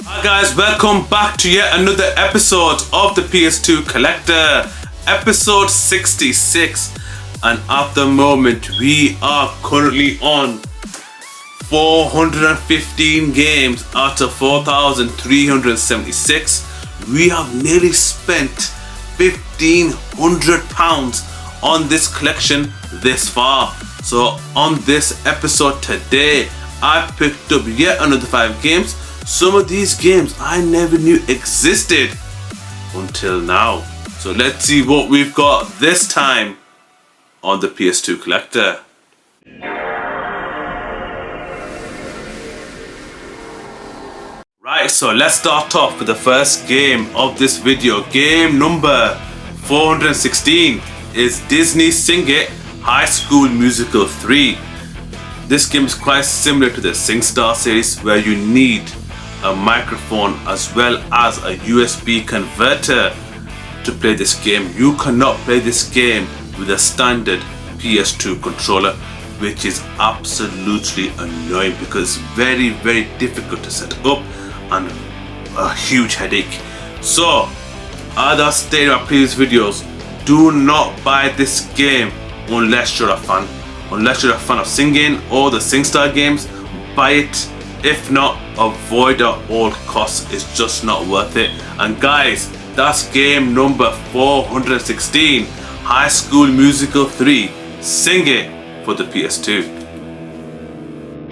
Hi guys, welcome back to yet another episode of the PS2 Collector, episode 66, and at the moment we are currently on 415 games out of 4,376. We have nearly spent £1,500 on this collection this far. So on this episode today, I picked up yet another 5 games. Some of these games I never knew existed until now. So let's see what we've got this time on the PS2 Collector. Right, so let's start off with the first game of this video. Game number 416 is Disney Sing It High School Musical 3. This game is quite similar to the SingStar series, where you need a microphone as well as a USB converter to play this game. You cannot play this game with a standard PS2 controller, which is absolutely annoying because it's very difficult to set up and a huge headache. So as I stated in my previous videos, do not buy this game unless you're a fan. Unless you're a fan of singing or the SingStar games, buy it. If not, avoid at all costs. It's just not worth it. And guys, that's game number 416, High School Musical 3, Sing It for the PS2.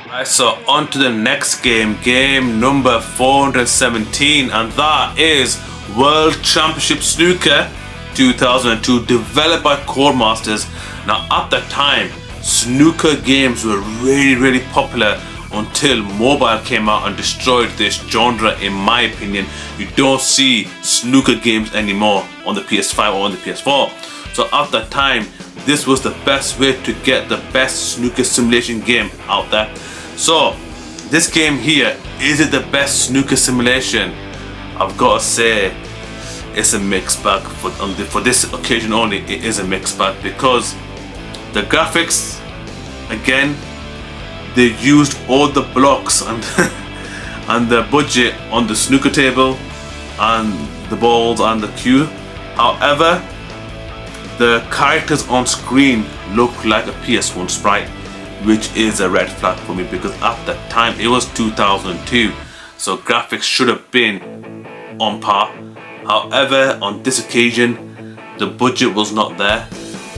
Right, so on to the next game, game number 417, and that is World Championship Snooker 2002, developed by Codemasters. Now at the time, snooker games were really popular until mobile came out and destroyed this genre. In my opinion, you don't see snooker games anymore on the PS5 or on the PS4. So at that time, this was the best way to get the best snooker simulation game out there. So this game here, is it the best snooker simulation? I've got to say it's a mixed bag. For this occasion only, it is a mixed bag because the graphics, again, they used all the blocks and and the budget on the snooker table and the balls and the cue. However, the characters on screen look like a PS1 sprite, which is a red flag for me because at the time it was 2002, so graphics should have been on par. However, on this occasion, the budget was not there.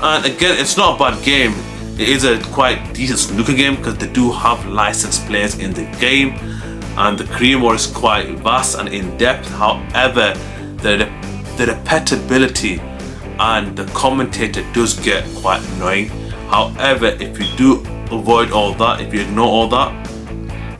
And again, it's not a bad game. It is a quite decent snooker game because they do have licensed players in the game, and the career mode is quite vast and in depth. However, the repetibility and the commentator does get quite annoying. However, if you do avoid all that, if you ignore all that,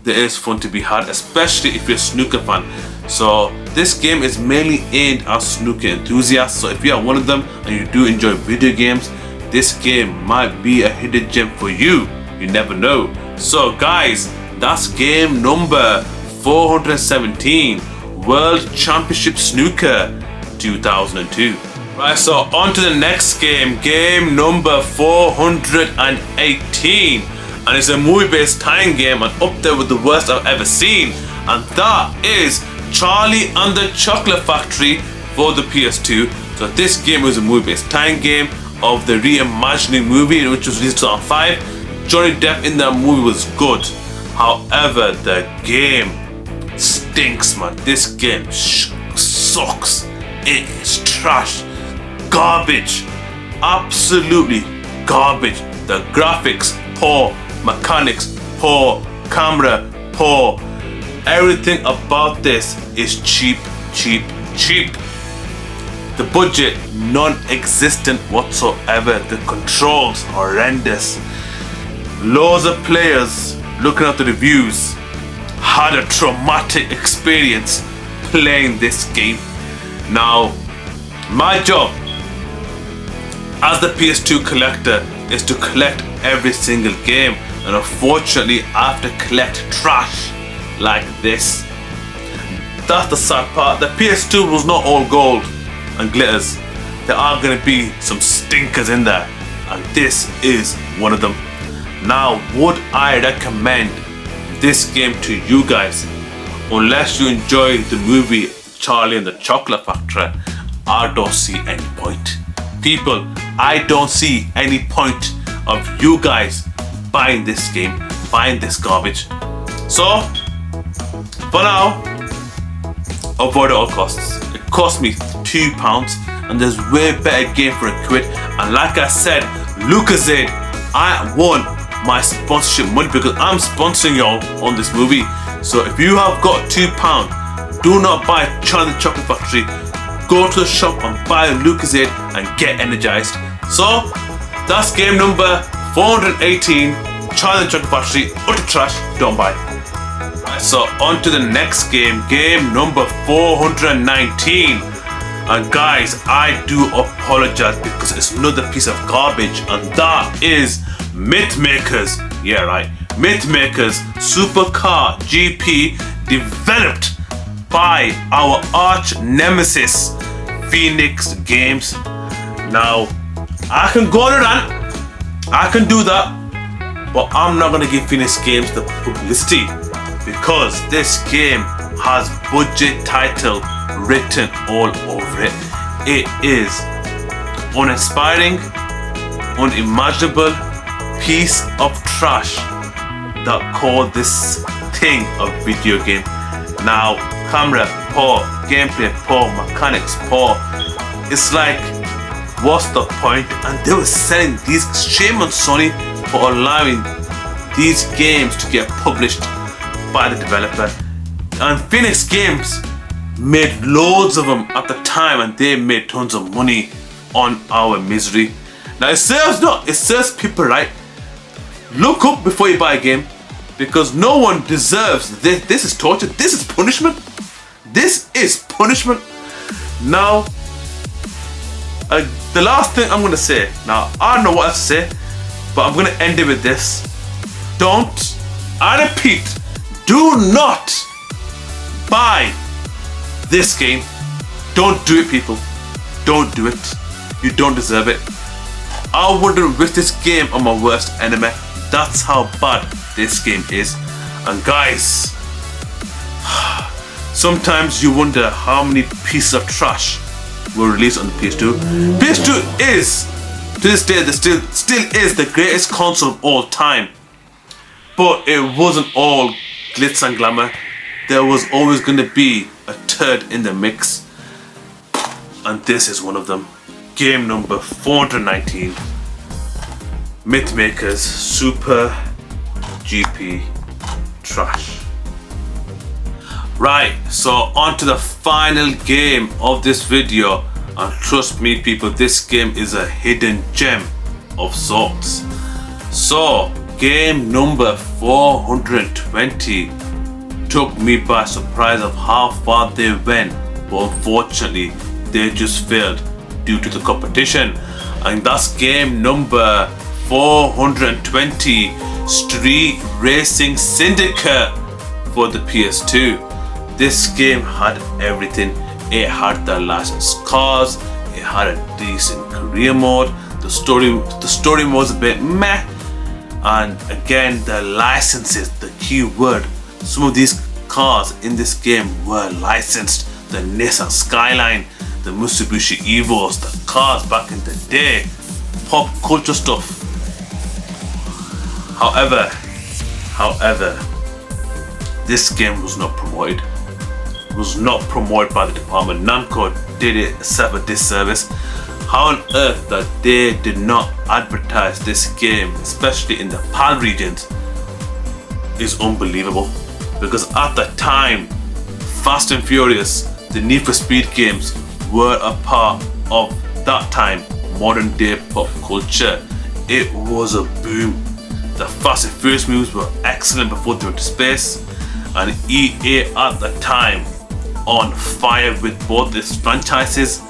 there is fun to be had, especially if you're a snooker fan. So this game is mainly aimed at snooker enthusiasts. So if you are one of them and you do enjoy video games, this game might be a hidden gem for you. You never know. So guys, that's game number 417, World Championship Snooker 2002. Right, so on to the next game, game number 418. And it's a movie-based tying game and up there with the worst I've ever seen. And that is Charlie and the Chocolate Factory for the PS2. So this game is a movie-based tying game of the reimagining movie, which was released in 2005. Johnny Depp in that movie was good. However, the game stinks, man. This game sucks. It is trash. Garbage. Absolutely garbage. The graphics, poor. Mechanics, poor. Camera, poor. Everything about this is cheap. The budget, non-existent whatsoever. The controls, horrendous. Loads of players, looking at the reviews, had a traumatic experience playing this game. Now, my job as the PS2 collector is to collect every single game, and unfortunately I have to collect trash like this. That's the sad part. The PS2 was not all gold and glitters. There are going to be some stinkers in there, and this is one of them. Now, would I recommend this game to you guys? unless you enjoy the movie Charlie and the Chocolate Factory, I don't see any point. People, I don't see any point of you guys buying this game, buying this garbage. So, for now, avoid at all costs. It cost me £2 and there's way better game for £1. And like I said, Lucozade, I want my sponsorship money because I'm sponsoring y'all on this movie. So if you have got £2, do not buy Charlie the Chocolate Factory. Go to the shop and buy Lucozade and get energized. So that's game number 418, Charlie the Chocolate Factory, utter trash, don't buy. Right, so on to the next game, game number 419. And guys, I do apologize because it's another piece of garbage, and that is Mythmakers. Yeah, right. Mythmakers Supercar GP, developed by our arch nemesis Phoenix Games. Now, I can go on a rant, I can do that, but I'm not gonna give Phoenix Games the publicity because this game has budget title written all over it. It is uninspiring, unimaginable piece of trash that called this thing a video game. Now, camera poor, gameplay poor, mechanics poor. It's like, what's the point? And they were selling these, shame on Sony for allowing these games to get published by the developer. And Phoenix Games made loads of them at the time and they made tons of money on our misery. Now it serves people right. Look up before you buy a game because no one deserves this. This is torture. This is punishment. This is punishment. Now, the last thing I'm going to say, now I don't know what else to say, but I'm going to end it with this. Don't, I repeat, do not buy this game. Don't do it, people. Don't do it. You don't deserve it. I wouldn't wish this game on my worst enemy. That's how bad this game is. And guys, sometimes you wonder how many pieces of trash were released on the PS2. PS2 is, to this day, still is the greatest console of all time. But it wasn't all glitz and glamour. There was always going to be a turd in the mix. And this is one of them. Game number 419. Mythmakers Super GP Trash. Right, so on to the final game of this video. And trust me people, this game is a hidden gem of sorts. So, game number 420 took me by surprise of how far they went, but unfortunately they just failed due to the competition. And that's game number 420, Street Racing Syndicate for the PS2. This game had everything. It had the licensed cars, it had a decent career mode, the story was a bit meh, and again the licenses, the key word. Some of these cars in this game were licensed. The Nissan Skyline, the Mitsubishi Evos, the cars back in the day, pop culture stuff. However, this game was not promoted. It was not promoted by the department. Namco did itself a disservice. How on earth that they did not advertise this game, especially in the PAL regions, is unbelievable. Because at the time, Fast and Furious, the Need for Speed games were a part of that time modern day pop culture. It was a boom. The Fast and Furious movies were excellent before they went to space, and EA at the time on fire with both its franchises,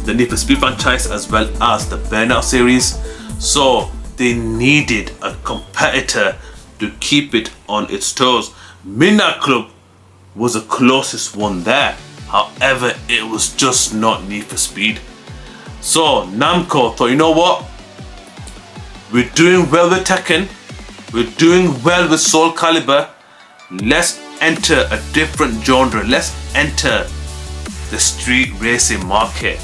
the Need for Speed franchise as well as the Burnout series. So they needed a competitor to keep it on its toes. Midnight Club was the closest one there. However, it was just not Need for Speed. So Namco thought, you know what? We're doing well with Tekken. We're doing well with Soul Calibur. Let's enter a different genre. Let's enter the street racing market.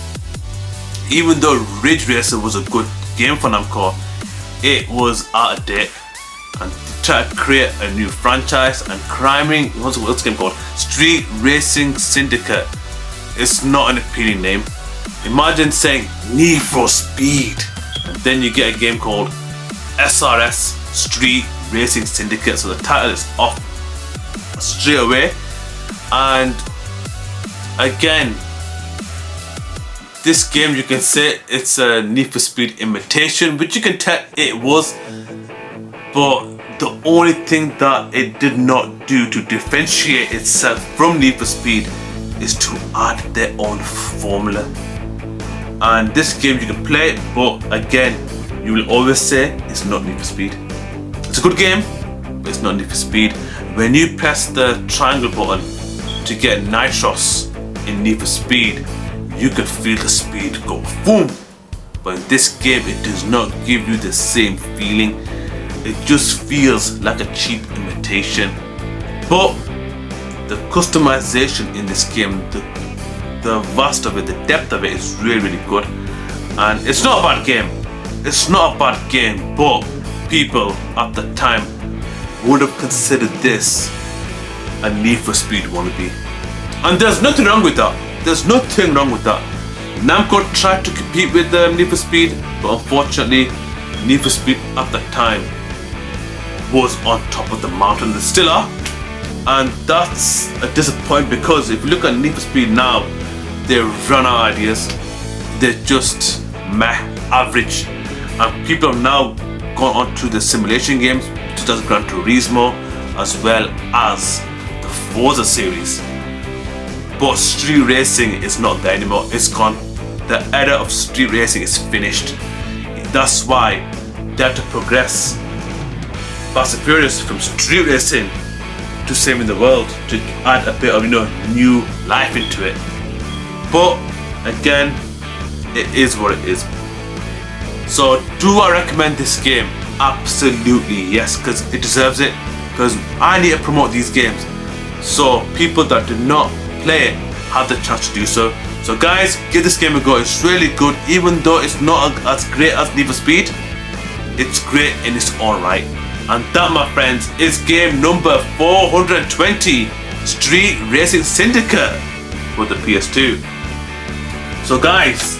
Even though Ridge Racer was a good game for Namco, it was out of date, and try to create a new franchise and criming. What's the game called? Street Racing Syndicate. It's not an appealing name. Imagine saying Need for Speed, and then you get a game called SRS Street Racing Syndicate. So the title is off straight away. And again, this game, you can say it's a Need for Speed imitation, which you can tell it was, but the only thing that it did not do to differentiate itself from Need for Speed is to add their own formula. And this game you can play it, but again, you will always say it's not Need for Speed. It's a good game, but it's not Need for Speed. When you press the triangle button to get Nitros in Need for Speed, you can feel the speed go boom. But in this game, it does not give you the same feeling. It just feels like a cheap imitation. But the customization in this game, the vast of it, the depth of it is really, really good. And it's not a bad game. It's not a bad game, but people at the time would have considered this a Need for Speed wannabe. And there's nothing wrong with that. There's nothing wrong with that. Namco tried to compete with Need for Speed, but unfortunately, Need for Speed at the time was on top of the mountain. They still are. And that's a disappointment, because if you look at Need for Speed now, they run out of ideas. They're just meh, average. And people have now gone on to the simulation games, such as Gran Turismo, as well as the Forza series. But street racing is not there anymore. It's gone. The era of street racing is finished. That's why they had to progress Fast and Furious from street racing to saving the world, to add a bit of new life into it. But again, it is what it is. So do I recommend this game? Absolutely yes, because it deserves it. Because I need to promote these games, so people that do not play it have the chance to do so. So guys, give this game a go. It's really good. Even though it's not as great as Need for Speed, it's great in its own right. And that, my friends, is game number 420, Street Racing Syndicate for the PS2. So guys,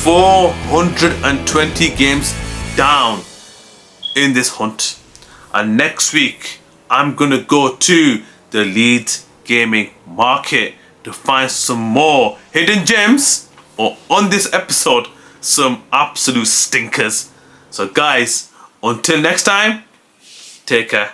420 games down in this hunt. And next week, I'm gonna go to the Leeds gaming market to find some more hidden gems, or on this episode, some absolute stinkers. So guys, until next time, take care.